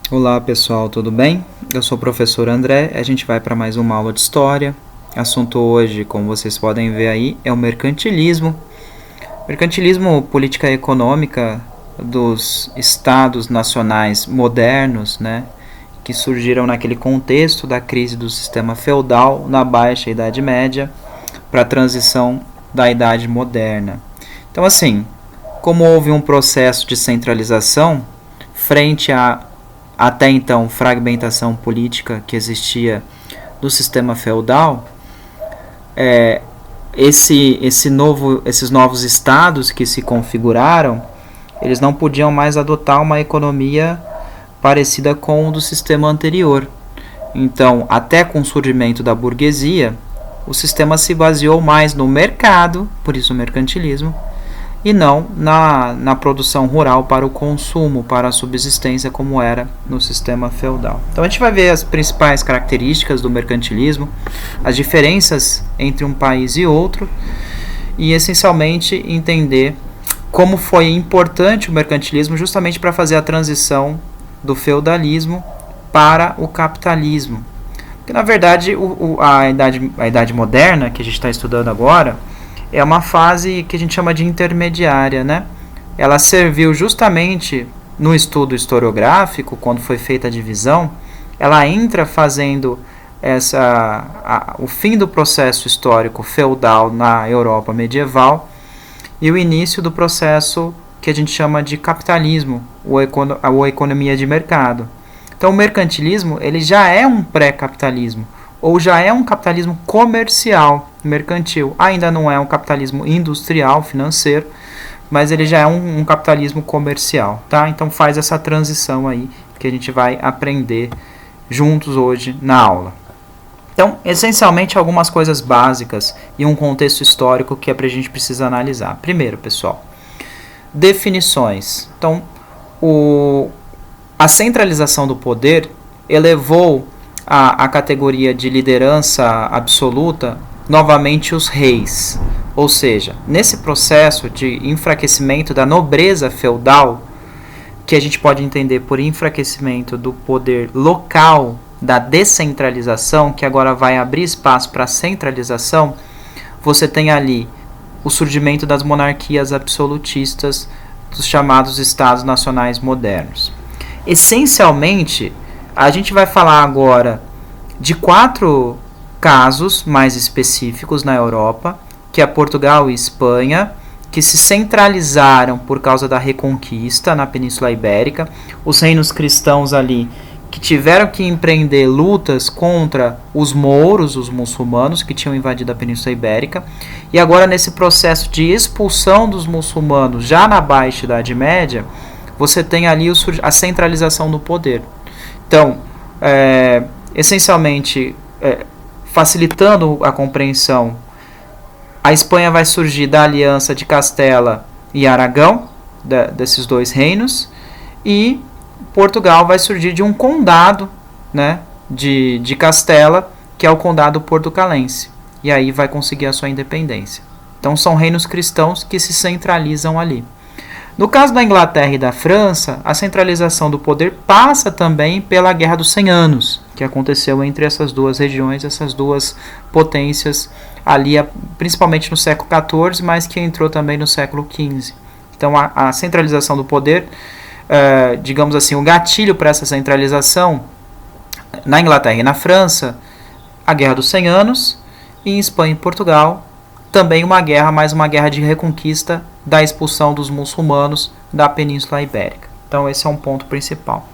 Olá pessoal, tudo bem? Eu sou o professor André, a gente vai para mais uma aula de História. O assunto hoje, como vocês podem ver aí, é o mercantilismo. Mercantilismo, política econômica dos estados nacionais modernos, né? Que surgiram naquele contexto da crise do sistema feudal na Baixa Idade Média para a transição da Idade Moderna. Então assim, como houve um processo de centralização frente à até então fragmentação política que existia do sistema feudal, esses novos estados que se configuraram, eles não podiam mais adotar uma economia parecida com o do sistema anterior. Então, até com o surgimento da burguesia, o sistema se baseou mais no mercado, por isso o mercantilismo, e não na produção rural para o consumo, para a subsistência, como era no sistema feudal. Então a gente vai ver as principais características do mercantilismo, as diferenças entre um país e outro, e essencialmente entender como foi importante o mercantilismo justamente para fazer a transição do feudalismo para o capitalismo. Porque na verdade a idade moderna que a gente está estudando agora é uma fase que a gente chama de intermediária, né? Ela serviu justamente no estudo historiográfico, quando foi feita a divisão, ela entra fazendo o fim do processo histórico feudal na Europa medieval e o início do processo que a gente chama de capitalismo, ou economia de mercado. Então o mercantilismo ele já é um pré-capitalismo, ou já é um capitalismo comercial, mercantil. Ainda não é um capitalismo industrial, financeiro, mas ele já é um capitalismo comercial, tá? Então faz essa transição aí que a gente vai aprender juntos hoje na aula. Então, essencialmente, algumas coisas básicas e um contexto histórico que a gente precisa analisar. Primeiro, pessoal, definições. Então, a centralização do poder elevou a categoria de liderança absoluta novamente os reis. Ou seja, nesse processo de enfraquecimento da nobreza feudal, que a gente pode entender por enfraquecimento do poder local, da descentralização, que agora vai abrir espaço para a centralização, você tem ali o surgimento das monarquias absolutistas, dos chamados estados nacionais modernos. Essencialmente, a gente vai falar agora de 4 casos mais específicos na Europa, que é Portugal e Espanha, que se centralizaram por causa da Reconquista na Península Ibérica, os reinos cristãos ali que tiveram que empreender lutas contra os mouros, os muçulmanos que tinham invadido a Península Ibérica, e agora nesse processo de expulsão dos muçulmanos já na Baixa Idade Média, você tem ali a centralização do poder. Então, essencialmente, facilitando a compreensão, a Espanha vai surgir da aliança de Castela e Aragão, desses 2 reinos, e Portugal vai surgir de um condado, né, de Castela, que é o condado portucalense, e aí vai conseguir a sua independência. Então são reinos cristãos que se centralizam ali. No caso da Inglaterra e da França, a centralização do poder passa também pela Guerra dos 100 Anos, que aconteceu entre essas 2 regiões, essas 2 potências, ali principalmente no século XIV, mas que entrou também no século XV. Então a centralização do poder, digamos assim, o gatilho para essa centralização, na Inglaterra e na França, a Guerra dos 100 Anos, e em Espanha e Portugal, também uma guerra, mais uma guerra de reconquista da expulsão dos muçulmanos da Península Ibérica. Então esse é um ponto principal.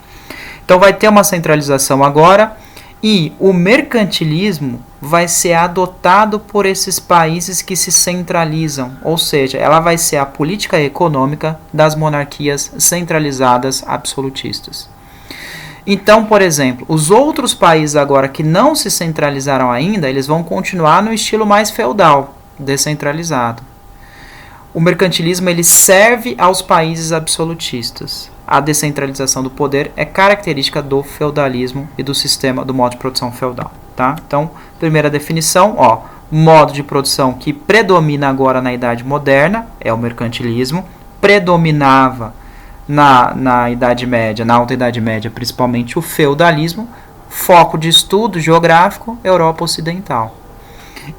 Então vai ter uma centralização agora e o mercantilismo vai ser adotado por esses países que se centralizam, ou seja, ela vai ser a política econômica das monarquias centralizadas absolutistas. Então, por exemplo, os outros países agora que não se centralizaram ainda, eles vão continuar no estilo mais feudal, descentralizado. O mercantilismo ele serve aos países absolutistas. A descentralização do poder é característica do feudalismo e do sistema do modo de produção feudal, tá? Então, primeira definição, modo de produção que predomina agora na Idade Moderna é o mercantilismo, predominava na Idade Média, na Alta Idade Média, principalmente o feudalismo, foco de estudo geográfico, Europa Ocidental.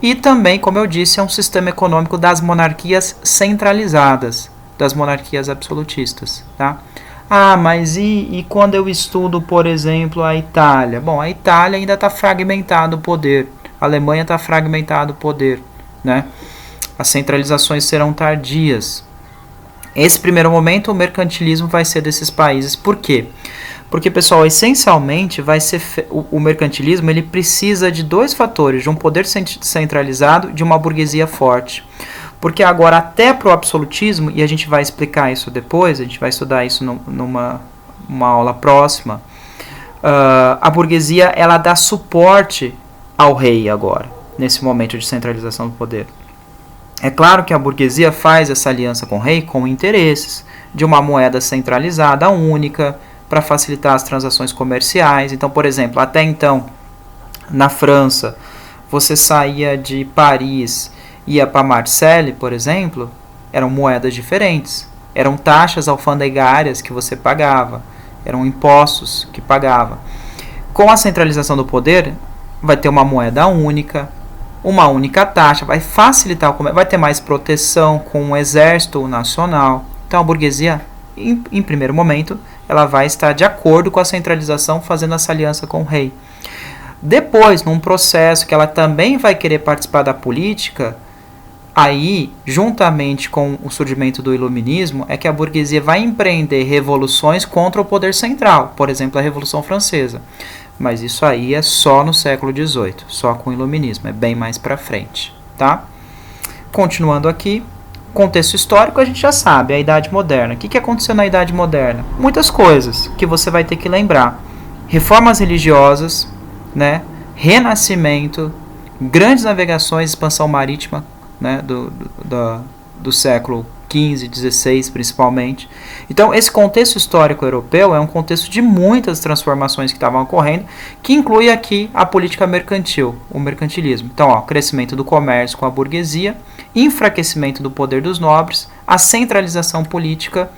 E também, como eu disse, é um sistema econômico das monarquias centralizadas, das monarquias absolutistas. Tá? Mas e quando eu estudo, por exemplo, a Itália? Bom, a Itália ainda está fragmentado o poder, a Alemanha está fragmentado o poder, né? As centralizações serão tardias. Esse primeiro momento, o mercantilismo vai ser desses países. Por quê? Porque, pessoal, essencialmente vai ser o mercantilismo, ele precisa de dois fatores, de um poder centralizado e de uma burguesia forte. Porque agora, até para o absolutismo, e a gente vai explicar isso depois, a gente vai estudar isso numa aula próxima, a burguesia ela dá suporte ao rei agora, nesse momento de centralização do poder. É claro que a burguesia faz essa aliança com o rei com interesses de uma moeda centralizada, única, para facilitar as transações comerciais. Então, por exemplo, até então, na França, você saía de Paris, ia para Marseille, por exemplo, eram moedas diferentes. Eram taxas alfandegárias que você pagava, eram impostos que pagava. Com a centralização do poder, vai ter uma moeda única, uma única taxa, vai facilitar o comércio, vai ter mais proteção com o exército nacional. Então, a burguesia, em primeiro momento, ela vai estar de acordo com a centralização, fazendo essa aliança com o rei. Depois, num processo que ela também vai querer participar da política, aí, juntamente com o surgimento do iluminismo, é que a burguesia vai empreender revoluções contra o poder central, por exemplo, a Revolução Francesa. Mas isso aí é só no século XVIII, só com o iluminismo, é bem mais para frente, tá? Continuando aqui, contexto histórico a gente já sabe, a Idade Moderna. O que aconteceu na Idade Moderna? Muitas coisas que você vai ter que lembrar. Reformas religiosas, né? Renascimento, grandes navegações, expansão marítima, né? do século XV, XVI principalmente. Então, esse contexto histórico europeu é um contexto de muitas transformações que estavam ocorrendo, que inclui aqui a política mercantil, o mercantilismo. Então, crescimento do comércio com a burguesia, enfraquecimento do poder dos nobres, a centralização política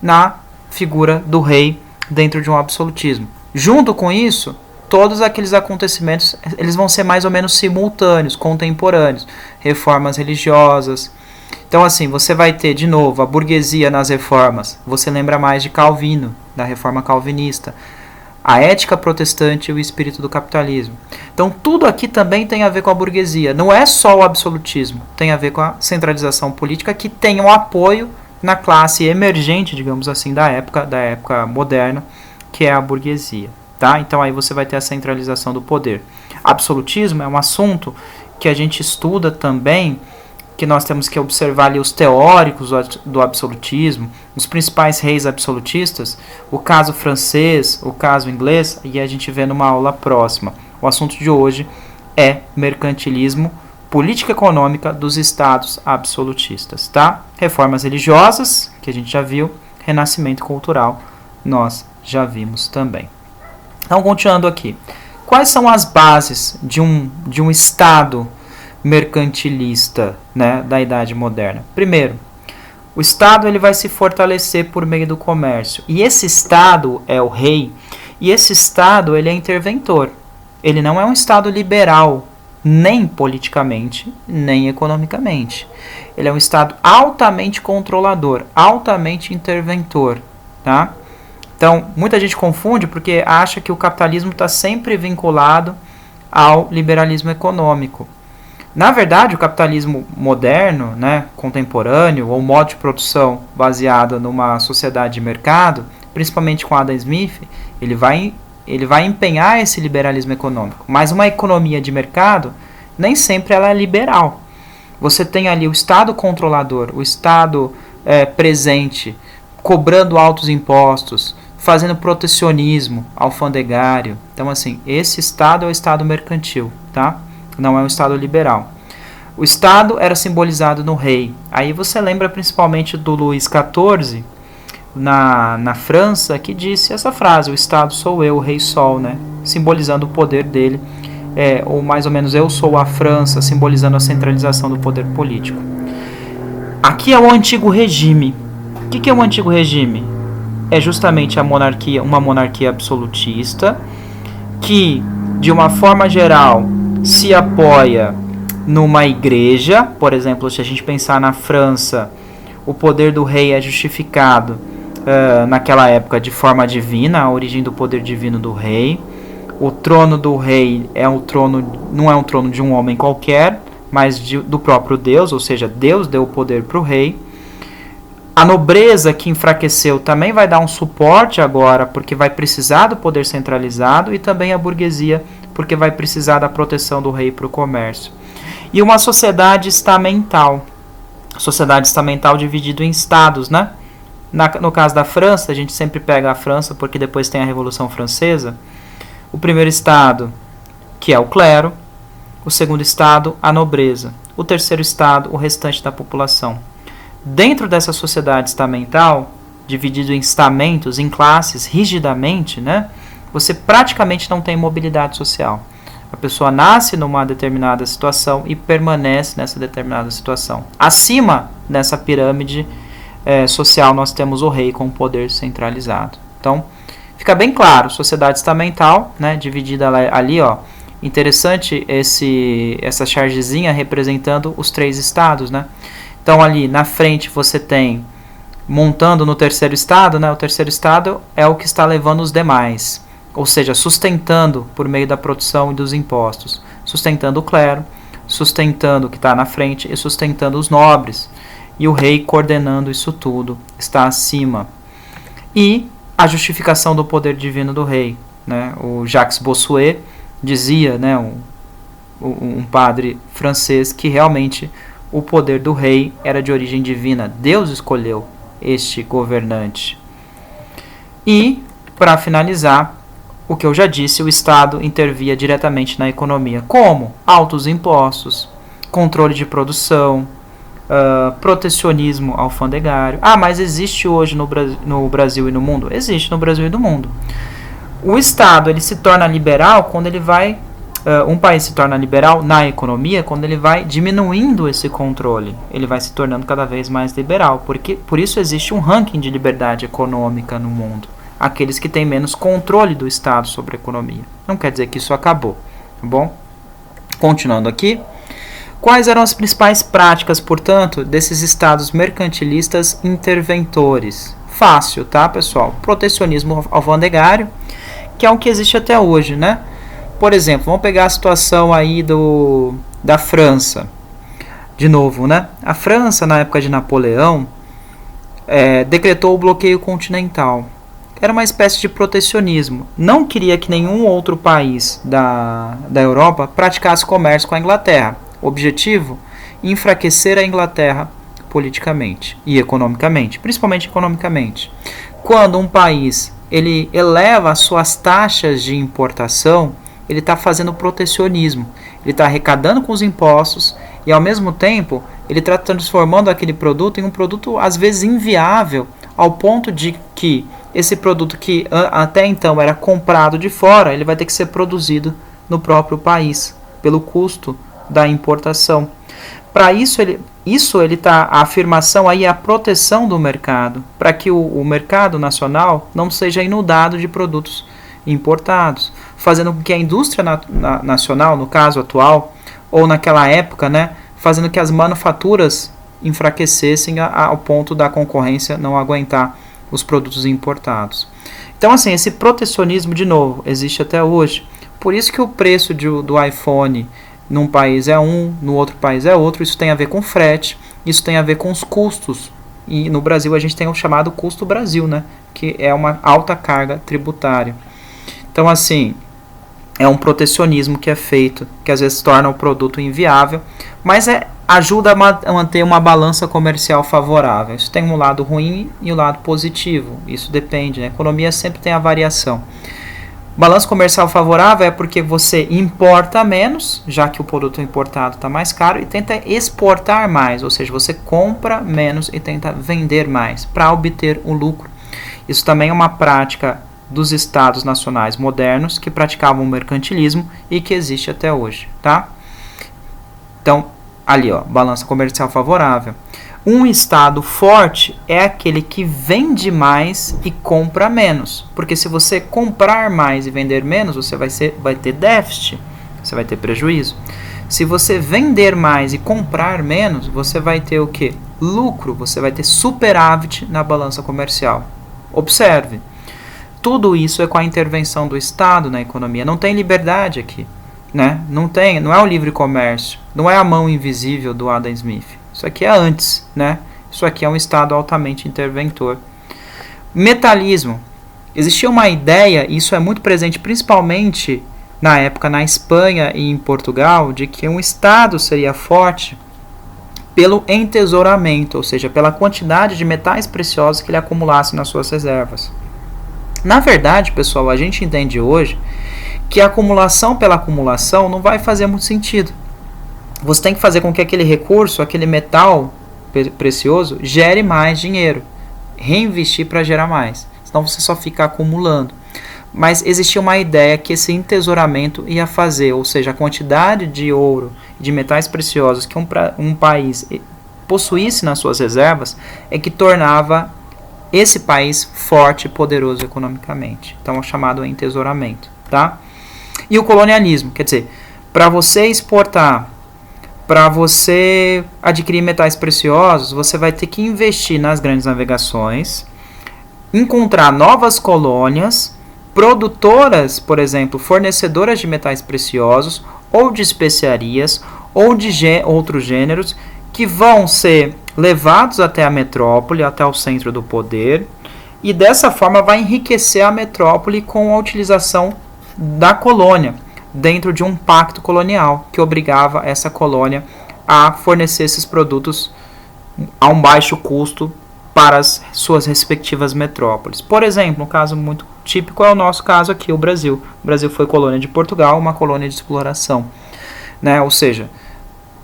na figura do rei dentro de um absolutismo. Junto com isso, todos aqueles acontecimentos eles vão ser mais ou menos simultâneos, contemporâneos. Reformas religiosas. Então, assim, você vai ter, de novo, a burguesia nas reformas. Você lembra mais de Calvino, da reforma calvinista. A ética protestante e o espírito do capitalismo. Então, tudo aqui também tem a ver com a burguesia. Não é só o absolutismo. Tem a ver com a centralização política que tem um apoio na classe emergente, digamos assim, da época moderna, que é a burguesia. Tá? Então, aí você vai ter a centralização do poder. Absolutismo é um assunto que a gente estuda também, que nós temos que observar ali os teóricos do absolutismo, os principais reis absolutistas, o caso francês, o caso inglês, e a gente vê numa aula próxima. O assunto de hoje é mercantilismo, política econômica dos estados absolutistas, tá? Reformas religiosas, que a gente já viu, renascimento cultural, nós já vimos também. Então, continuando aqui. Quais são as bases de um estado mercantilista, né, da Idade Moderna? Primeiro, o Estado ele vai se fortalecer por meio do comércio. E esse Estado é o rei. E esse Estado ele é interventor. Ele não é um Estado liberal, nem politicamente, nem economicamente. Ele é um Estado altamente controlador, altamente interventor. Tá? Então, muita gente confunde porque acha que o capitalismo está sempre vinculado ao liberalismo econômico. Na verdade, o capitalismo moderno, né, contemporâneo, ou modo de produção baseado numa sociedade de mercado, principalmente com Adam Smith, ele vai empenhar esse liberalismo econômico. Mas uma economia de mercado, nem sempre ela é liberal. Você tem ali o Estado controlador, o Estado presente, cobrando altos impostos, fazendo protecionismo alfandegário. Então, assim, esse Estado é o Estado mercantil, tá? Não é um Estado liberal. O Estado era simbolizado no rei. Aí você lembra principalmente do Luís XIV, na França, que disse essa frase, o Estado sou eu, o rei sol, né? Simbolizando o poder dele, ou mais ou menos eu sou a França, simbolizando a centralização do poder político. Aqui é o Antigo Regime. O que é o Antigo Regime? é justamente uma monarquia absolutista, que, de uma forma geral, se apoia numa igreja. Por exemplo, se a gente pensar na França, o poder do rei é justificado naquela época de forma divina, a origem do poder divino do rei. O trono do rei não é um trono de um homem qualquer, mas do próprio Deus, ou seja, Deus deu o poder para o rei. A nobreza que enfraqueceu também vai dar um suporte agora, porque vai precisar do poder centralizado, e também a burguesia, porque vai precisar da proteção do rei para o comércio. E uma sociedade estamental. Sociedade estamental dividida em estados, né? No caso da França, a gente sempre pega a França porque depois tem a Revolução Francesa. O primeiro estado, que é o clero. O segundo estado, a nobreza. O terceiro estado, o restante da população. Dentro dessa sociedade estamental, dividido em estamentos, em classes, rigidamente, né, você praticamente não tem mobilidade social. A pessoa nasce numa determinada situação e permanece nessa determinada situação. Acima dessa pirâmide social, nós temos o rei com o poder centralizado. Então, fica bem claro, sociedade estamental, né, dividida ali, ó. Interessante essa chargezinha representando os 3 estados, né? Então, ali na frente você tem, montando no terceiro estado, né? O terceiro estado é o que está levando os demais, ou seja, sustentando por meio da produção e dos impostos, sustentando o clero, sustentando o que está na frente e sustentando os nobres. E o rei coordenando isso tudo, está acima. E a justificação do poder divino do rei, né? O Jacques Bossuet dizia, né, um padre francês, que realmente o poder do rei era de origem divina. Deus escolheu este governante. E, para finalizar, o que eu já disse, o Estado intervia diretamente na economia. Como? Altos impostos, controle de produção, protecionismo alfandegário. Mas existe hoje no Brasil e no mundo? Existe no Brasil e no mundo. O Estado ele se torna liberal quando ele vai... um país se torna liberal na economia quando ele vai diminuindo esse controle. Ele vai se tornando cada vez mais liberal. Por isso existe um ranking de liberdade econômica no mundo. Aqueles que têm menos controle do Estado sobre a economia. Não quer dizer que isso acabou. Tá bom? Continuando aqui. Quais eram as principais práticas, portanto, desses estados mercantilistas interventores? Fácil, tá, pessoal? Protecionismo alfandegário, que é o que existe até hoje, né? Por exemplo, vamos pegar a situação aí da França. De novo, né? A França, na época de Napoleão, decretou o bloqueio continental. Era uma espécie de protecionismo. Não queria que nenhum outro país da Europa praticasse comércio com a Inglaterra. O objetivo? Enfraquecer a Inglaterra politicamente e economicamente, principalmente economicamente. Quando um país ele eleva as suas taxas de importação, ele está fazendo protecionismo. Ele está arrecadando com os impostos e, ao mesmo tempo, ele está transformando aquele produto em um produto, às vezes, inviável, ao ponto de que esse produto que até então era comprado de fora, ele vai ter que ser produzido no próprio país, pelo custo da importação. Para isso, ele tá, a afirmação aí é a proteção do mercado, para que o mercado nacional não seja inundado de produtos importados, fazendo com que a indústria nacional, no caso atual, ou naquela época, né, fazendo que as manufaturas enfraquecessem ao ponto da concorrência não aguentar os produtos importados. Então, assim, esse protecionismo, de novo, existe até hoje. Por isso que o preço do iPhone num país é um, no outro país é outro. Isso tem a ver com frete, isso tem a ver com os custos. E no Brasil a gente tem o chamado custo Brasil, né, que é uma alta carga tributária. Então, assim, é um protecionismo que é feito, que às vezes torna o produto inviável, mas ajuda a manter uma balança comercial favorável. Isso tem um lado ruim e um lado positivo. Isso depende, né? A economia sempre tem a variação. Balança comercial favorável é porque você importa menos, já que o produto importado está mais caro, e tenta exportar mais, ou seja, você compra menos e tenta vender mais para obter o lucro. Isso também é uma prática dos estados nacionais modernos que praticavam o mercantilismo e que existe até hoje, tá? Então, ali, ó, balança comercial favorável. Um Estado forte é aquele que vende mais e compra menos. Porque se você comprar mais e vender menos, você vai ter déficit, você vai ter prejuízo. Se você vender mais e comprar menos, você vai ter o quê? Lucro, você vai ter superávit na balança comercial. Observe, tudo isso é com a intervenção do Estado na economia. Não tem liberdade aqui, né? Não é o livre comércio, não é a mão invisível do Adam Smith. Isso aqui é antes, né? Isso aqui é um Estado altamente interventor. Metalismo. Existia uma ideia, e isso é muito presente principalmente na época na Espanha e em Portugal, de que um Estado seria forte pelo entesouramento, ou seja, pela quantidade de metais preciosos que ele acumulasse nas suas reservas. Na verdade, pessoal, a gente entende hoje que a acumulação pela acumulação não vai fazer muito sentido. Você tem que fazer com que aquele recurso, aquele metal precioso, gere mais dinheiro, reinvestir para gerar mais, senão você só fica acumulando. Mas existia uma ideia que esse entesouramento ia fazer, ou seja, a quantidade de ouro e de metais preciosos que um país possuísse nas suas reservas é que tornava esse país forte e poderoso economicamente. Então é chamado entesouramento, tá? E o colonialismo, quer dizer, para você exportar, para você adquirir metais preciosos, você vai ter que investir nas grandes navegações, encontrar novas colônias, produtoras, por exemplo, fornecedoras de metais preciosos, ou de especiarias, ou de outros gêneros, que vão ser levados até a metrópole, até o centro do poder, e dessa forma vai enriquecer a metrópole com a utilização da colônia, dentro de um pacto colonial, que obrigava essa colônia a fornecer esses produtos a um baixo custo para as suas respectivas metrópoles. Por exemplo, um caso muito típico é o nosso caso aqui, o Brasil. O Brasil foi colônia de Portugal, uma colônia de exploração, né? Ou seja,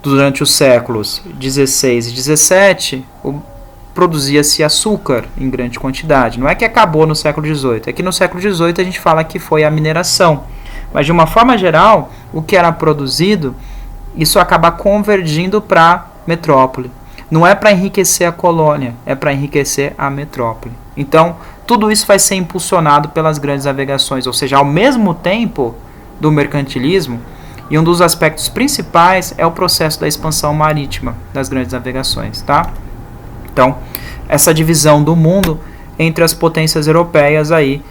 durante os séculos 16 e 17, produzia-se açúcar em grande quantidade. Não é que acabou no século 18, é que no século 18 a gente fala que foi a mineração. Mas de uma forma geral, o que era produzido, isso acaba convergindo para metrópole. Não é para enriquecer a colônia, é para enriquecer a metrópole. Então, tudo isso vai ser impulsionado pelas grandes navegações, ou seja, ao mesmo tempo do mercantilismo, e um dos aspectos principais é o processo da expansão marítima das grandes navegações, tá? Então, essa divisão do mundo entre as potências europeias aí.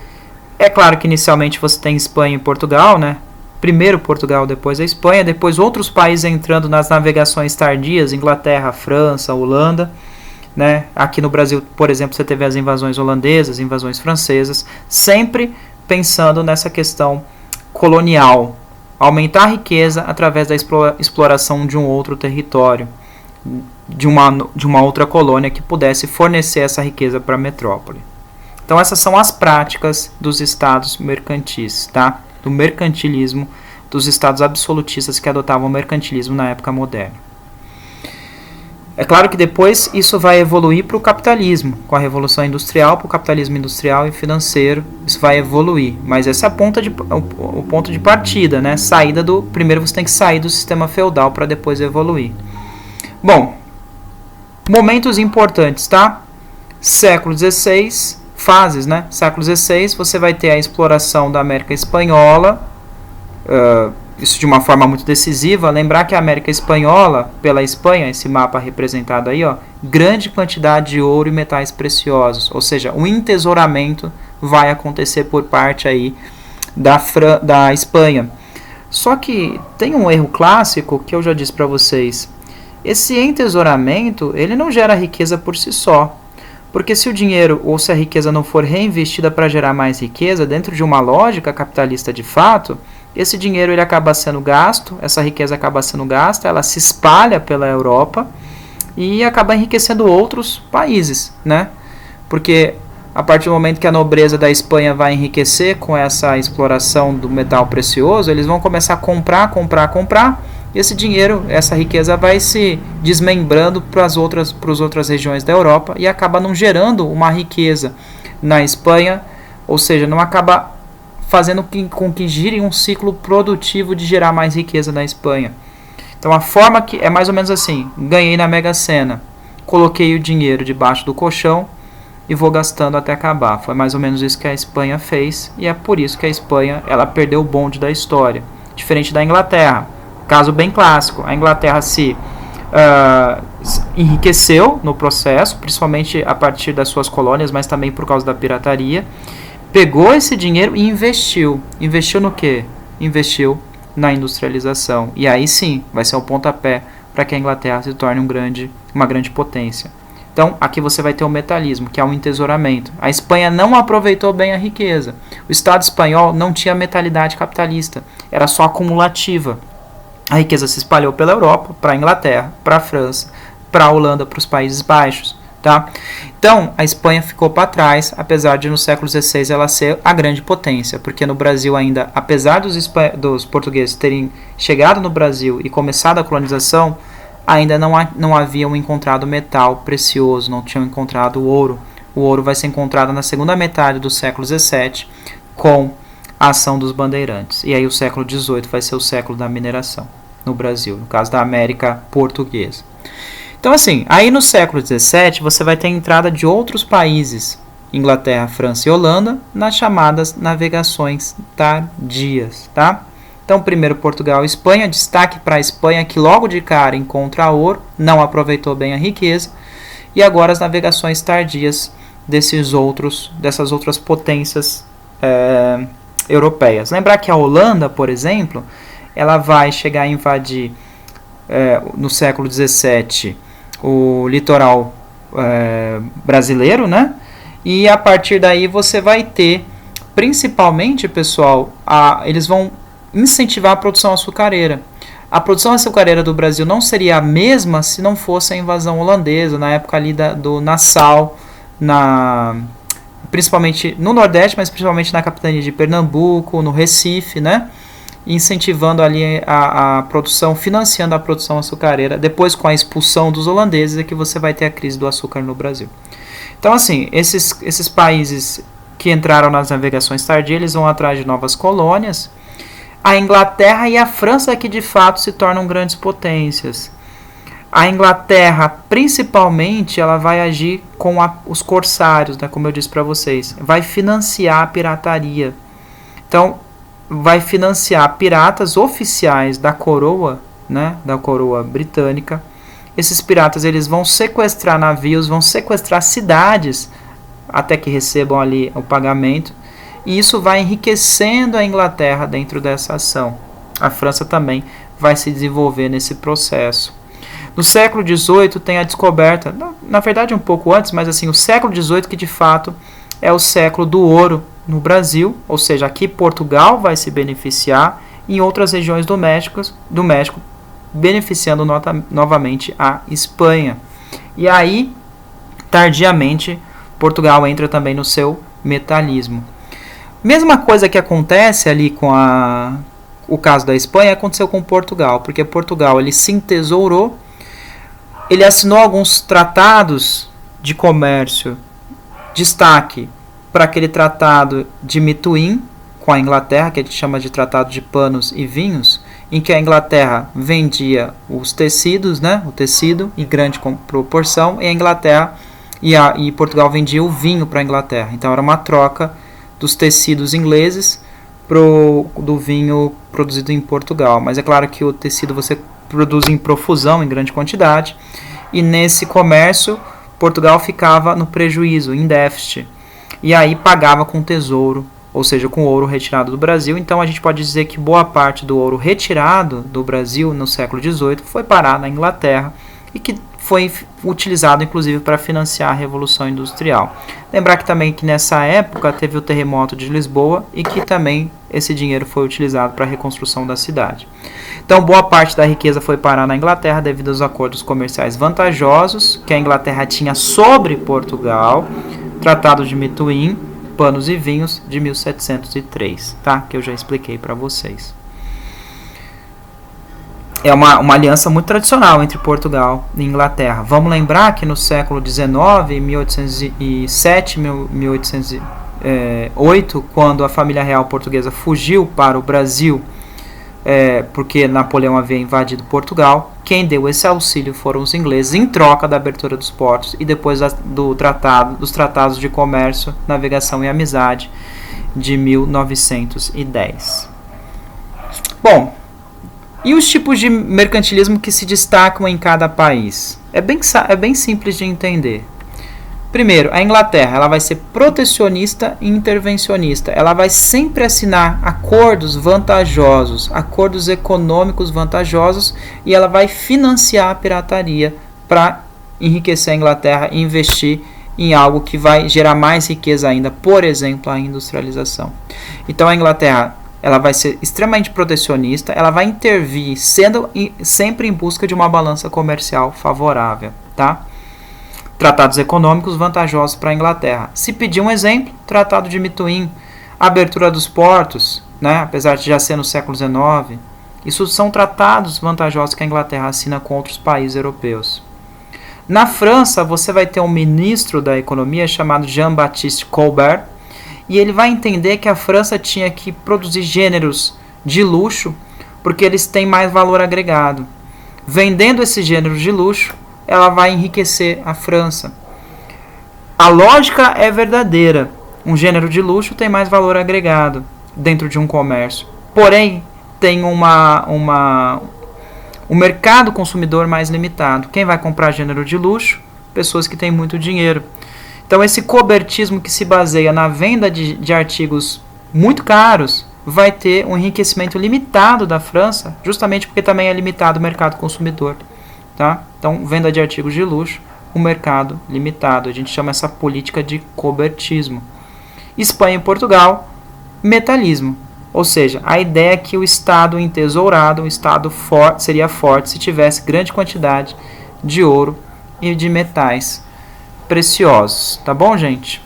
É claro que inicialmente você tem Espanha e Portugal, né? Primeiro Portugal, depois a Espanha, depois outros países entrando nas navegações tardias, Inglaterra, França, Holanda, né? Aqui no Brasil, por exemplo, você teve as invasões holandesas, invasões francesas, sempre pensando nessa questão colonial, aumentar a riqueza através da exploração de um outro território, de uma outra colônia que pudesse fornecer essa riqueza para a metrópole. Então essas são as práticas dos estados mercantis, tá? Do mercantilismo, dos estados absolutistas que adotavam o mercantilismo na época moderna. É claro que depois isso vai evoluir para o capitalismo, com a Revolução Industrial, para o capitalismo industrial e financeiro, isso vai evoluir. Mas esse é o ponto de partida, né? Primeiro você tem que sair do sistema feudal para depois evoluir. Bom, momentos importantes, tá? Século XVI, fases, né? Século XVI, você vai ter a exploração da América Espanhola, isso de uma forma muito decisiva. Lembrar que a América Espanhola, pela Espanha, esse mapa representado aí, ó, grande quantidade de ouro e metais preciosos, ou seja, um entesouramento vai acontecer por parte aí da Espanha. Só que tem um erro clássico que eu já disse para vocês. Esse entesouramento, ele não gera riqueza por si só. Porque se o dinheiro ou se a riqueza não for reinvestida para gerar mais riqueza, dentro de uma lógica capitalista de fato, esse dinheiro ele acaba sendo gasto, essa riqueza acaba sendo gasta, ela se espalha pela Europa e acaba enriquecendo outros países, né? Porque a partir do momento que a nobreza da Espanha vai enriquecer com essa exploração do metal precioso, eles vão começar a comprar, e esse dinheiro, essa riqueza vai se desmembrando para as outras regiões da Europa e acaba não gerando uma riqueza na Espanha, ou seja, não acaba fazendo com que gire um ciclo produtivo de gerar mais riqueza na Espanha. Então a forma que é mais ou menos assim: ganhei na Mega Sena, coloquei o dinheiro debaixo do colchão e vou gastando até acabar. Foi mais ou menos isso que a Espanha fez, e é por isso que a Espanha ela perdeu o bonde da história, diferente da Inglaterra. Caso bem clássico, a Inglaterra se enriqueceu no processo, principalmente a partir das suas colônias, mas também por causa da pirataria. Pegou esse dinheiro e investiu. Investiu no quê? Investiu na industrialização. E aí sim, vai ser um pontapé para que a Inglaterra se torne uma grande potência. Então, aqui você vai ter o metalismo, que é um entesouramento. A Espanha não aproveitou bem a riqueza. O Estado espanhol não tinha mentalidade capitalista, era só acumulativa. A riqueza se espalhou pela Europa, para a Inglaterra, para a França, para a Holanda, para os Países Baixos. Tá? Então, a Espanha ficou para trás, apesar de no século XVI ela ser a grande potência, porque no Brasil ainda, apesar dos portugueses terem chegado no Brasil e começado a colonização, ainda não haviam encontrado metal precioso, não tinham encontrado ouro. O ouro vai ser encontrado na segunda metade do século XVII, com a ação dos bandeirantes. E aí o século XVIII vai ser o século da mineração no Brasil, no caso da América Portuguesa. Então assim, aí no século XVII você vai ter a entrada de outros países, Inglaterra, França e Holanda, nas chamadas navegações tardias, tá? Então primeiro Portugal e Espanha, destaque para a Espanha que logo de cara encontra ouro, não aproveitou bem a riqueza, e agora as navegações tardias dessas outras potências europeias. Lembrar que a Holanda, por exemplo, ela vai chegar a invadir no século XVII o litoral brasileiro, né? E a partir daí você vai ter, principalmente, pessoal, eles vão incentivar a produção açucareira. A produção açucareira do Brasil não seria a mesma se não fosse a invasão holandesa, na época ali do Nassau, principalmente no Nordeste, mas principalmente na capitania de Pernambuco, no Recife, né? Incentivando ali a produção, financiando a produção açucareira. Depois, com a expulsão dos holandeses, é que você vai ter a crise do açúcar no Brasil. Então, assim, esses países que entraram nas navegações tardias, eles vão atrás de novas colônias. A Inglaterra e a França que, de fato, se tornam grandes potências. A Inglaterra, principalmente, ela vai agir com os corsários, né, como eu disse para vocês. Vai financiar a pirataria. Então, vai financiar piratas oficiais da coroa, né, da coroa britânica. Esses piratas eles vão sequestrar navios, vão sequestrar cidades até que recebam ali o pagamento. E isso vai enriquecendo a Inglaterra dentro dessa ação. A França também vai se desenvolver nesse processo. No século XVIII tem a descoberta, na verdade um pouco antes, mas assim, o século XVIII que de fato é o século do ouro no Brasil, ou seja, aqui Portugal vai se beneficiar, em outras regiões do México beneficiando novamente a Espanha. E aí, tardiamente, Portugal entra também no seu metalismo. Mesma coisa que acontece ali com o caso da Espanha aconteceu com Portugal, porque Portugal ele se entesourou, ele assinou alguns tratados de comércio, destaque para aquele tratado de Mituim com a Inglaterra, que a gente chama de tratado de panos e vinhos, em que a Inglaterra vendia os tecidos, né, o tecido em grande proporção, e a Inglaterra e Portugal vendia o vinho para a Inglaterra. Então era uma troca dos tecidos ingleses do vinho produzido em Portugal. Mas é claro que o tecido você produz em profusão, em grande quantidade, e nesse comércio Portugal ficava no prejuízo, em déficit, e aí pagava com tesouro, ou seja, com ouro retirado do Brasil. Então a gente pode dizer que boa parte do ouro retirado do Brasil no século XVIII foi parar na Inglaterra e que foi utilizado inclusive para financiar a Revolução Industrial. Lembrar que também que nessa época teve o terremoto de Lisboa e que também esse dinheiro foi utilizado para a reconstrução da cidade. Então boa parte da riqueza foi parar na Inglaterra devido aos acordos comerciais vantajosos que a Inglaterra tinha sobre Portugal, Tratado de Mituim, Panos e Vinhos de 1703, tá? Que eu já expliquei para vocês. É uma aliança muito tradicional entre Portugal e Inglaterra. Vamos lembrar que no século XIX, 1807, 1808, quando a família real portuguesa fugiu para o Brasil porque Napoleão havia invadido Portugal. Quem deu esse auxílio foram os ingleses, em troca da abertura dos portos e depois dos tratados de comércio, navegação e amizade de 1910. Bom, e os tipos de mercantilismo que se destacam em cada país? É bem simples de entender. Primeiro, a Inglaterra, ela vai ser protecionista e intervencionista. Ela vai sempre assinar acordos vantajosos, acordos econômicos vantajosos, e ela vai financiar a pirataria para enriquecer a Inglaterra e investir em algo que vai gerar mais riqueza ainda, por exemplo, a industrialização. Então a Inglaterra, ela vai ser extremamente protecionista, ela vai intervir sendo sempre em busca de uma balança comercial favorável, tá? Tratados econômicos vantajosos para a Inglaterra. Se pedir um exemplo, Tratado de Mituim, abertura dos portos, né, apesar de já ser no século XIX, isso são tratados vantajosos que a Inglaterra assina com outros países europeus. Na França, você vai ter um ministro da economia chamado Jean-Baptiste Colbert, e ele vai entender que a França tinha que produzir gêneros de luxo, porque eles têm mais valor agregado. Vendendo esses gêneros de luxo, ela vai enriquecer a França. A lógica é verdadeira. Um gênero de luxo tem mais valor agregado dentro de um comércio. Porém, tem um mercado consumidor mais limitado. Quem vai comprar gênero de luxo? Pessoas que têm muito dinheiro. Então, esse cobertismo que se baseia na venda de artigos muito caros vai ter um enriquecimento limitado da França, justamente porque também é limitado o mercado consumidor. Tá? Então, venda de artigos de luxo, um mercado limitado. A gente chama essa política de cobertismo. Espanha e Portugal, metalismo. Ou seja, a ideia é que o Estado entesourado, o Estado seria forte se tivesse grande quantidade de ouro e de metais preciosos. Tá bom, gente?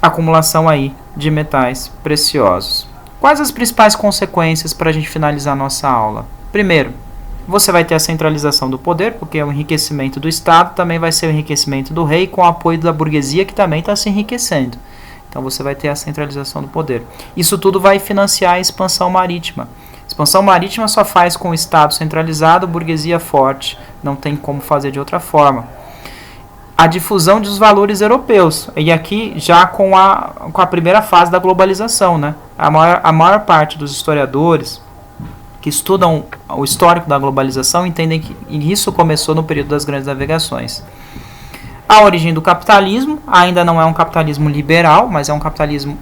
Acumulação aí de metais preciosos. Quais as principais consequências para a gente finalizar nossa aula? Primeiro, você vai ter a centralização do poder, porque o enriquecimento do Estado também vai ser o enriquecimento do rei, com o apoio da burguesia, que também está se enriquecendo. Então você vai ter a centralização do poder. Isso tudo vai financiar a expansão marítima. Expansão marítima só faz com o Estado centralizado, burguesia forte. Não tem como fazer de outra forma. A difusão dos valores europeus. E aqui já com a primeira fase da globalização, né? A maior parte dos historiadores que estudam o histórico da globalização entendem que isso começou no período das grandes navegações. A origem do capitalismo ainda não é um capitalismo liberal, mas é um capitalismo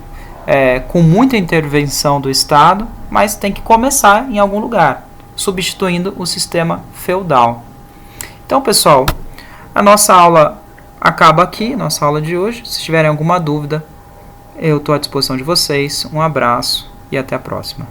com muita intervenção do Estado, mas tem que começar em algum lugar, substituindo o sistema feudal. Então, pessoal, a nossa aula acaba aqui, nossa aula de hoje. Se tiverem alguma dúvida, eu estou à disposição de vocês. Um abraço e até a próxima.